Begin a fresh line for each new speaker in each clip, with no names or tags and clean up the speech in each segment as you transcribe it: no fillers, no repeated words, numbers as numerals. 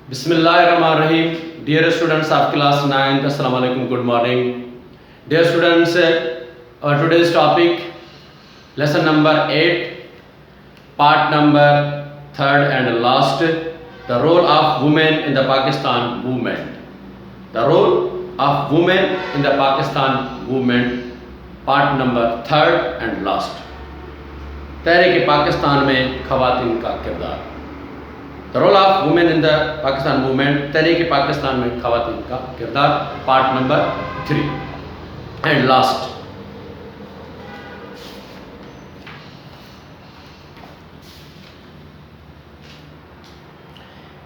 Bismillahirrahmanirrahim. Dear students of class 9, Assalamu alaikum, good morning. Dear students, our today's topic, lesson number 8, part number 3rd and last, the role of women in the Pakistan movement. The role of women in the Pakistan movement, part number 3rd and last. تحریک پاکستان میں خواتین کا کردار. The role of women in the Pakistan movement, تحریک پاکستان میں خواتین کا کردار, part number 3 and last.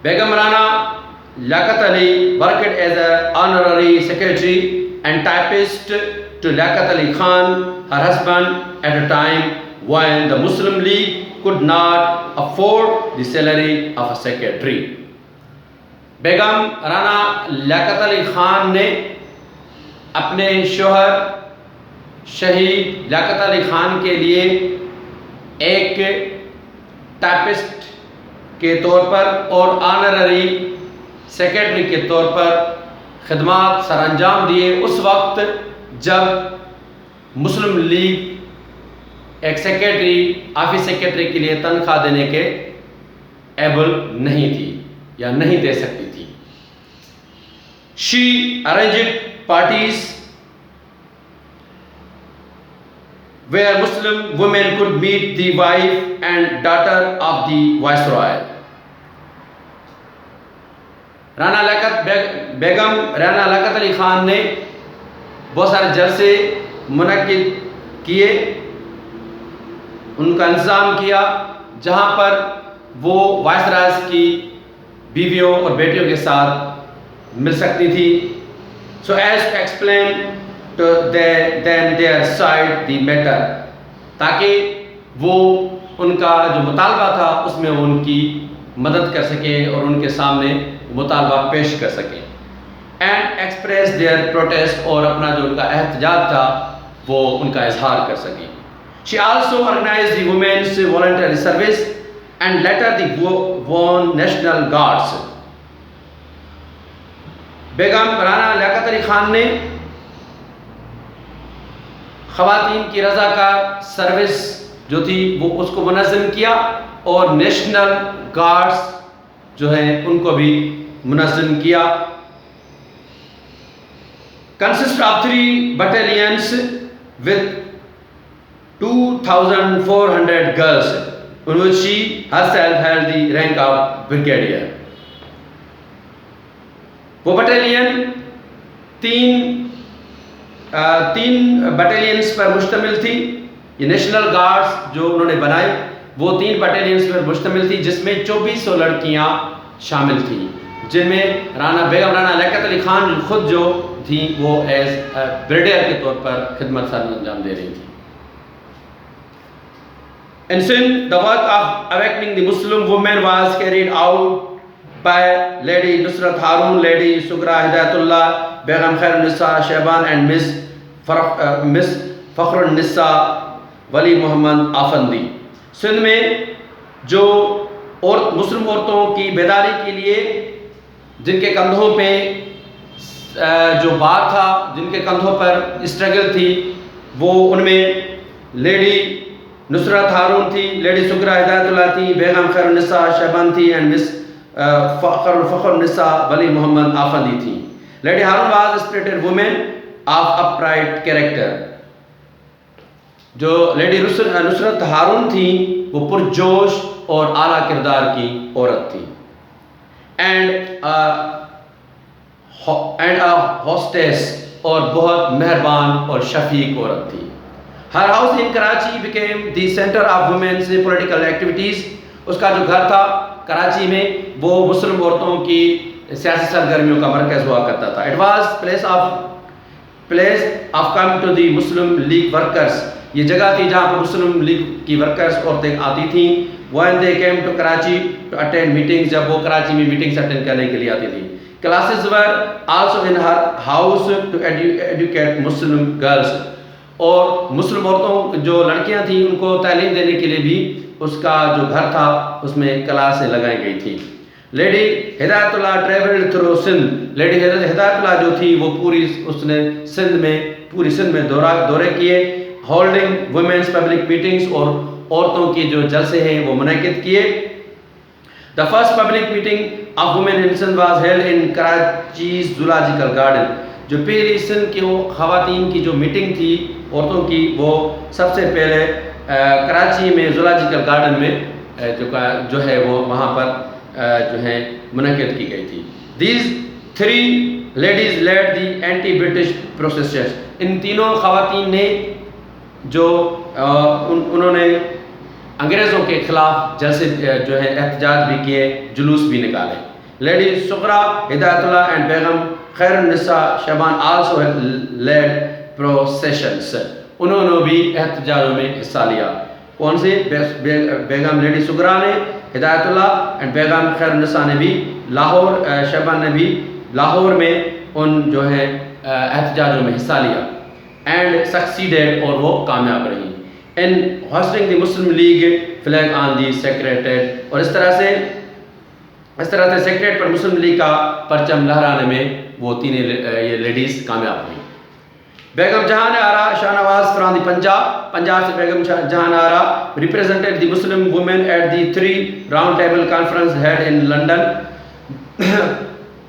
Begum Rana Liaquat Ali worked as an honorary secretary and typist to Liaquat Ali Khan, her husband, at a time when the Muslim League could not afford the salary of a secretary. بیگم رانا لیاقت علی خان نے اپنے شوہر شہید لیاقت علی خان کے لیے ایک typist کے طور پر اور آنرری سیکرٹری کے طور پر خدمات سر انجام دیے اس وقت جب مسلم لیگ ایک سیکرٹری آفس سیکرٹری کے لیے تنخواہ دینے کے ایبل نہیں تھی یا نہیں دے سکتی تھی. She arranged parties where Muslim women could meet the wife and daughter of the viceroy. بیگم رانا لیاقت علی خان نے بہت سارے جلسے منعقد کیے, ان کا انتظام کیا جہاں پر وہ وائسرائز کی بیویوں اور بیٹیوں کے ساتھ مل سکتی تھی. So as to explain to them their side the matter, تاکہ وہ ان کا جو مطالبہ تھا اس میں وہ ان کی مدد کر سکے اور ان کے سامنے مطالبہ پیش کر سکے. And express their protest, اور اپنا جو ان کا احتجاج تھا وہ ان کا اظہار کر سکے. She also organized the women's voluntary service and later the Won National Guards. بیگم رانا لیاقت علی خان نے خواتین کی رضاکار سروس جو تھی وہ اس کو منظم کیا اور نیشنل گارڈز جو ہیں ان کو بھی منظم کیا. Consist of 3 battalions with 2,400 girls, in which she herself held the rank of brigadier. وہ بٹالین تین بٹالینز پر مشتمل تھی. یہ نیشنل گارڈز جو انہوں نے بنائی وہ 3 بٹالینز پر مشتمل تھی جس میں 2400 لڑکیاں شامل تھیں, جن میں بیگم رانا لیاقت علی خان خود جو تھیں وہ ایز بریگیڈیئر کے طور پر خدمت سر انجام دے رہی تھیں. In Sindh, the work of awakening the Muslim women was carried out by Lady Nusrat Harun, Lady Sugra Hidayatullah, Begum Khairun-Nisa Shehban and Miss Fakhrun-Nisa Wali Muhammad Afandi. Sindh میں جو مسلم عورتوں کی بیداری کے لیے جن کے کندھوں پہ جو بار تھا, جن کے کندھوں پر اسٹرگل تھی, وہ ان میں لیڈی نصرت ہارون تھی, لیڈی سگرا ہدایت اللہ تھی, بیگم خیر النساء شہبان تھی and Miss فخر النساء ولی محمد آفندی تھی. Lady Haroon was a spirited woman of upright character. جو لیڈی نصرت ہارون تھی وہ پرجوش اور اعلیٰ کردار کی عورت تھی. and a hostess, اور بہت مہربان اور شفیق عورت تھی. Her house in Karachi became the center of women's political activities. اس کا جو گھر تھا کراچی میں وہ مسلم عورتوں کی سیاسی سرگرمیوں کا مرکز ہوا کرتا تھا. It was place of come to the Muslim League workers. یہ جگہ تھی جہاں پر مسلم لیگ کی ورکرز عورتیں آتی تھیں. When they came to Karachi to attend meetings, جب وہ کراچی میں میٹنگز اٹینڈ کرنے کے لیے آتی تھی. Classes were also in her house to educate Muslim girls. اور مسلم عورتوں جو لڑکیاں تھیں ان کو تعلیم دینے کے لیے بھی اس کا جو گھر تھا اس میں کلاسیں لگائی گئی تھیں. لیڈی ہدایت اللہ ٹریولڈ تھرو سندھ. لیڈی ہدایت اللہ جو تھی وہ پوری اس نے پوری سندھ میں دورے کیے. ہولڈنگ ویمنس پبلک میٹنگز, اور عورتوں کی جو جلسے ہیں وہ منعقد کیے. The first public meeting of women in Sindh was held in Karachi's Zoological Garden. جو پہلی سندھ کی خواتین کی جو میٹنگ تھی عورتوں کی, وہ سب سے پہلے کراچی میں زولاجیکل گارڈن میں جو ہے وہ وہاں پر جو ہے منعقد کی گئی تھی. These three ladies led the anti-British protesters. ان تینوں خواتین نے جو انہوں نے انگریزوں کے خلاف جلسے جو ہے احتجاج بھی کیے, جلوس بھی نکالے. لیڈی سغرا ہدایت اللہ اینڈ بیگم خیر النساء شہبان آلسو لیڈ پروسیشنس. انہوں نے بھی احتجاجوں میں حصہ لیا. کون سے؟ بیگم لیڈی سغرا نے, ہدایت اللہ اینڈ بیگم خیر النساء نے بھی لاہور, شہبان نے بھی لاہور میں ان جو ہے احتجاجوں میں حصہ لیا. اینڈ سکسیڈیڈ, اور وہ کامیاب رہی in hosting the Muslim League flag on the Secretariat. اور اس طرح سے سیکریٹریٹ پر مسلم لیگ کا پرچم لہرانے میں وہ تینوں یہ لیڈیز کامیاب ہوئی. بیگم جہان آرا شاہ نواز فرام دی پنجاب سے بیگم جہان آرا represented the Muslim women at the 3 round table conference held in London.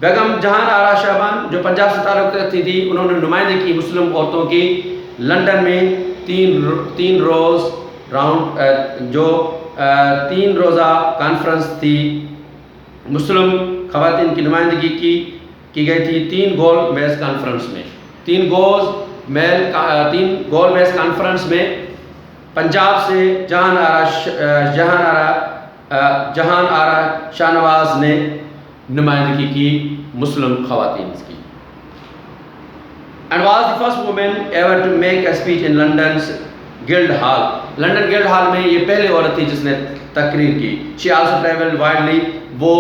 بیگم جہان آرا شہبان جو پنجاب سے تعلق رکھتی تھی, انہوں نے نمائندگی کی مسلم عورتوں کی لنڈن میں 3 روزہ کانفرنس تھی. مسلم خواتین کی نمائندگی کی گئی تھی 3 گول میز کانفرنس میں. 3 گول میز کانفرنس میں پنجاب سے جہان آرا شاہ نواز نے نمائندگی کی مسلم خواتین کی. And was the first woman ever to make a speech in London's Guildhall. London guilt hall میں یہ پہلی عورت تھی جس نے تقریر کی. She also traveled widely. وہ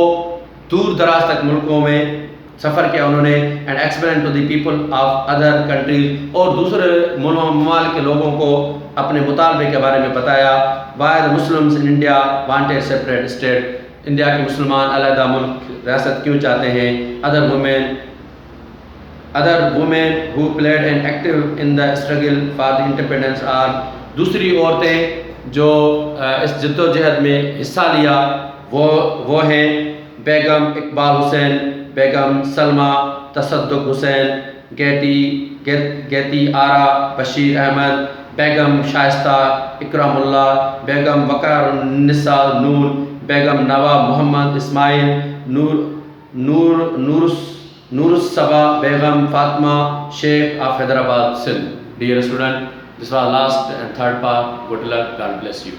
دور دراز تک ملکوں میں سفر کیا انہوں نے. And explained to the people of other countries. اور دوسرے ممالک کے لوگوں کو اپنے مطالبے کے بارے میں بتایا. Why the Muslims in India wanted separate state. India کے مسلمان علیحدہ ملک ریاست کیوں چاہتے ہیں. Other women who played an active in the struggle for the independence are. دوسری عورتیں جو اس جدوجہد میں حصہ لیا وہ ہیں بیگم اقبال حسین, بیگم سلمہ تصدق حسین, گیتی آرا بشیر احمد, بیگم شائستہ اکرام اللہ, بیگم وقار النساء نور, بیگم نواب محمد اسماعیل, نور الصبا بیگم فاطمہ شیخ of Hyderabad, Sindh. Dear student, this was last and third part. Good luck. God bless you.